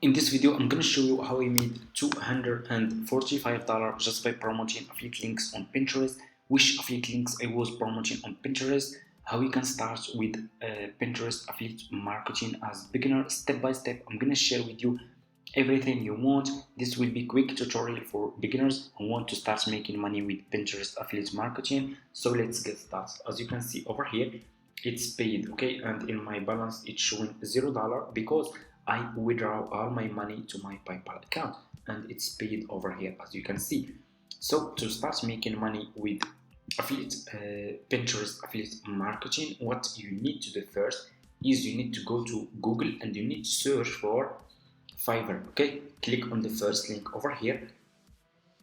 In this video, I'm going to show you how I made $245 just by promoting affiliate links on Pinterest, which affiliate links I was promoting on Pinterest, how you can start with Pinterest affiliate marketing as beginner step by step. I'm going to share with you everything you want. This will be quick tutorial for beginners who want to start making money with Pinterest affiliate marketing. So let's get started. As you can see over here, it's paid, okay, and in my balance it's showing $0 because I withdraw all my money to my PayPal account and it's paid over here, as you can see. So to start making money with affiliate Pinterest affiliate marketing, what you need to do first is you need to go to Google and you need to search for Fiverr. Okay, click on the first link over here.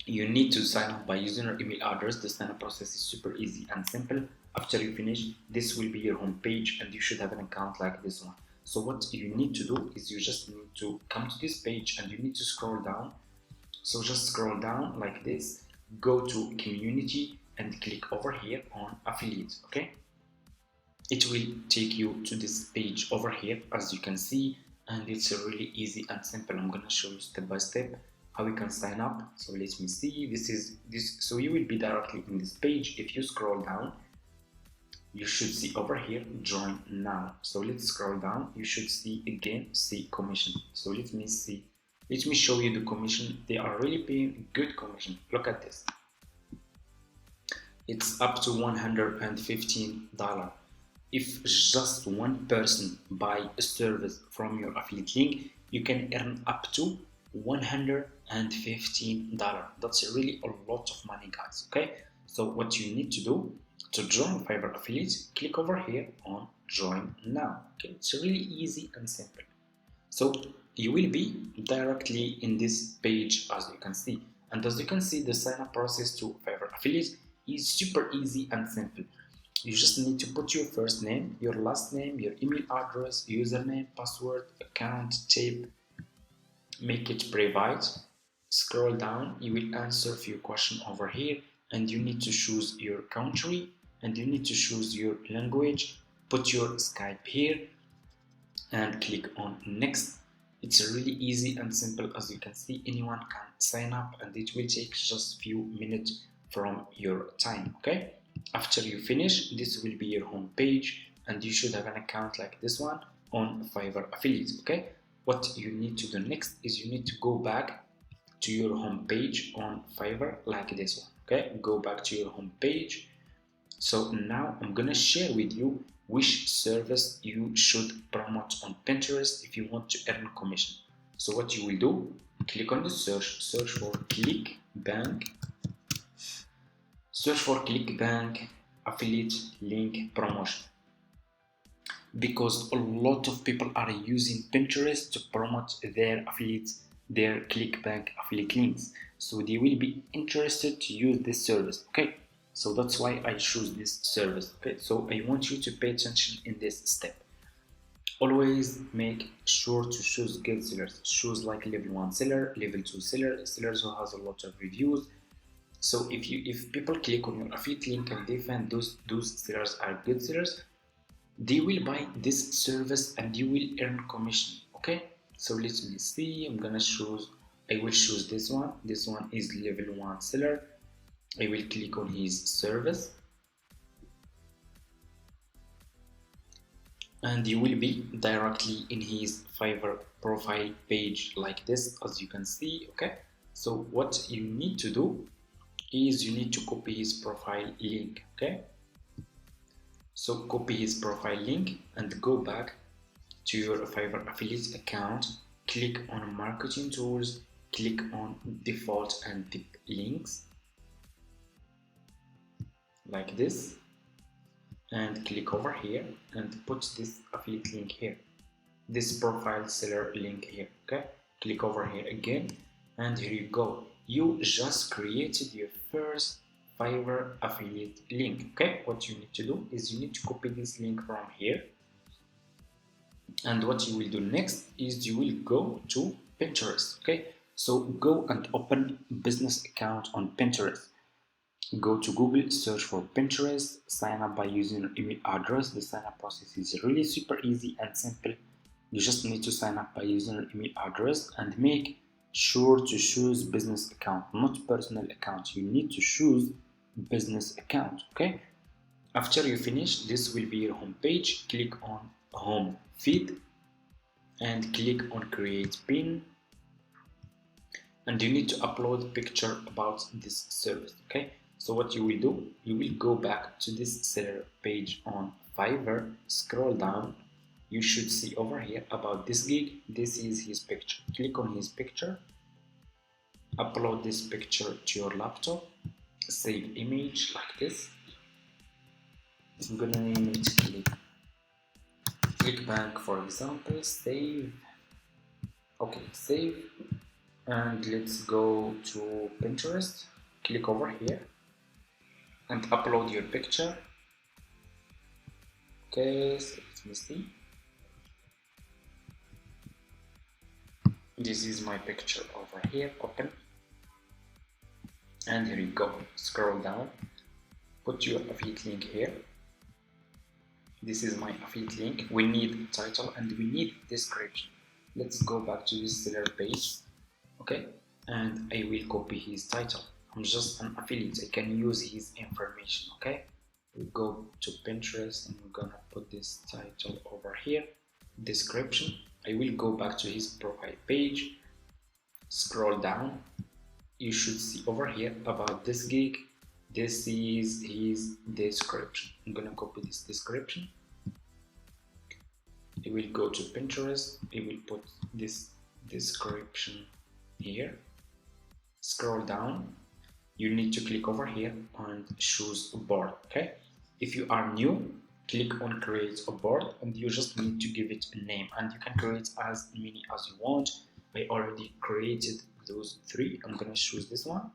You need to sign up by using your email address. The sign up process is super easy and simple. After you finish, this will be your home page and you should have an account like this one. So what you need to do is you just need to come to this page and you need to scroll down. So just scroll down like this, go to community and click over here on affiliate. Okay, it will take you to this page over here, as you can see, and it's really easy and simple. I'm gonna show you step by step how you can sign up. So let me see, this is this. So you will be directly in this page. If you scroll down, you should see over here join now. So let's scroll down. You should see again, see commission. So let me show you the commission. They are really paying good commission. Look at this, it's up to $115. If just one person buy a service from your affiliate link, you can earn up to $115. That's really a lot of money, guys. Okay, so what you need to do to join Fiverr affiliates, click over here on join now. Okay, it's really easy and simple. So you will be directly in this page, as you can see, and as you can see, the sign up process to Fiverr affiliates is super easy and simple. You just need to put your first name, your last name, your email address, username, password, account type, make it private. Scroll down, you will answer a few questions over here, and you need to choose your country and you need to choose your language. Put your Skype here and click on next. It's really easy and simple. As you can see, anyone can sign up and it will take just few minutes from your time. Okay, after you finish, this will be your home page and you should have an account like this one on Fiverr affiliates. Okay, what you need to do next is you need to go back to your home page on Fiverr like this one. Okay, go back to your home page. So now I'm gonna share with you which service you should promote on Pinterest if you want to earn commission. So what you will do, click on the search for ClickBank, search for ClickBank affiliate link promotion, because a lot of people are using Pinterest to promote their affiliates, their ClickBank affiliate links, so they will be interested to use this service. Okay, so that's why I choose this service. Okay, so I want you to pay attention in this step. Always make sure to choose good sellers. Choose like level 1 seller, level 2 seller, sellers who has a lot of reviews. So if people click on your affiliate link and they find those sellers are good sellers, they will buy this service and you will earn commission. Okay, so let me see, I will choose this one. This one is level 1 seller. I will click on his service and you will be directly in his Fiverr profile page like this, as you can see. Okay, so what you need to do is you need to copy his profile link. Okay, so copy his profile link and go back to your Fiverr affiliate account, click on marketing tools, click on default and tip links like this, and click over here and put this affiliate link here, this profile seller link here. Okay, click over here again and here you go, you just created your first Fiverr affiliate link. Okay, what you need to do is you need to copy this link from here, and what you will do next is you will go to Pinterest. Okay, so go and open business account on Pinterest. Go to Google, search for Pinterest, sign up by using your email address. The sign up process is really super easy and simple. You just need to sign up by using your email address and make sure to choose business account, not personal account. You need to choose business account. Okay, after you finish, this will be your home page. Click on home feed and click on create pin, and you need to upload picture about this service. Okay, so what you will do, you will go back to this seller page on Fiverr, scroll down, you should see over here about this gig. This is his picture. Click on his picture, upload this picture to your laptop, save image like this. I'm gonna name it clickbank, for example. Save. Okay, save, and let's go to Pinterest. Click over here and upload your picture. Okay, so let me see. This is my picture over here. Open, and here you go. Scroll down, put your affiliate link here. This is my affiliate link. We need title and we need description. Let's go back to this seller page. Okay, and I will copy his title. I'm just an affiliate, I can use his information. Okay, we go to Pinterest and we're gonna put this title over here, description. I will go back to his profile page, scroll down, you should see over here about this gig. This is his description. I'm gonna copy this description. I will go to Pinterest, I will put this description here, scroll down, you need to click over here and choose a board. Okay, if you are new, click on create a board and you just need to give it a name, and you can create as many as you want. I already created those 3. I'm gonna choose this one.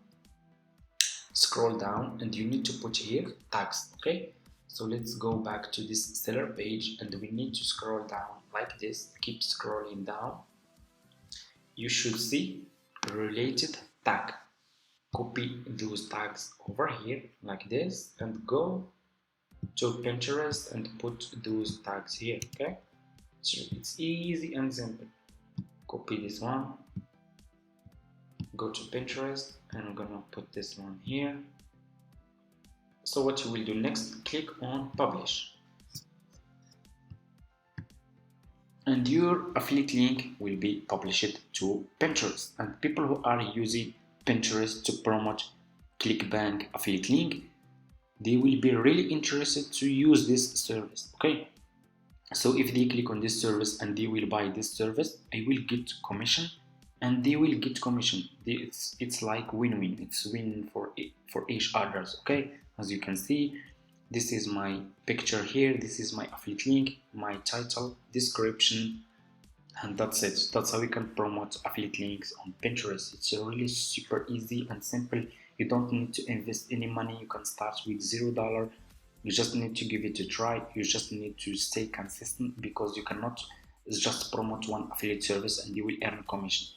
Scroll down and you need to put here tags. Okay, so let's go back to this seller page and we need to scroll down like this. Keep scrolling down, you should see related tag. Copy those tags over here like this and go to Pinterest and put those tags here. Okay, so it's easy and simple. Copy this one, go to Pinterest, and I'm gonna put this one here. So what you will do next, click on publish, and your affiliate link will be published to Pinterest, and people who are using Pinterest to promote ClickBank affiliate link, they will be really interested to use this service. Okay, so if they click on this service and they will buy this service, I will get commission and they will get commission. It's like win-win. It's win for each others. Okay, as you can see, this is my picture here, this is my affiliate link, my title, description, and that's it. That's how we can promote affiliate links on Pinterest. It's really super easy and simple. You don't need to invest any money. You can start with $0. You just need to give it a try. You just need to stay consistent, because you cannot just promote one affiliate service and you will earn commission.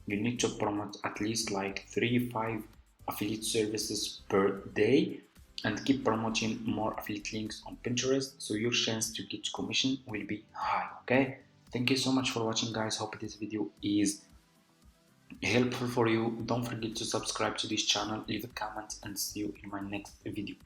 You need to promote at least like 3-5 affiliate services per day and keep promoting more affiliate links on Pinterest, so your chance to get commission will be high. Okay, thank you so much for watching, guys. Hope this video is helpful for you. Don't forget to subscribe to this channel, leave a comment, and see you in my next video.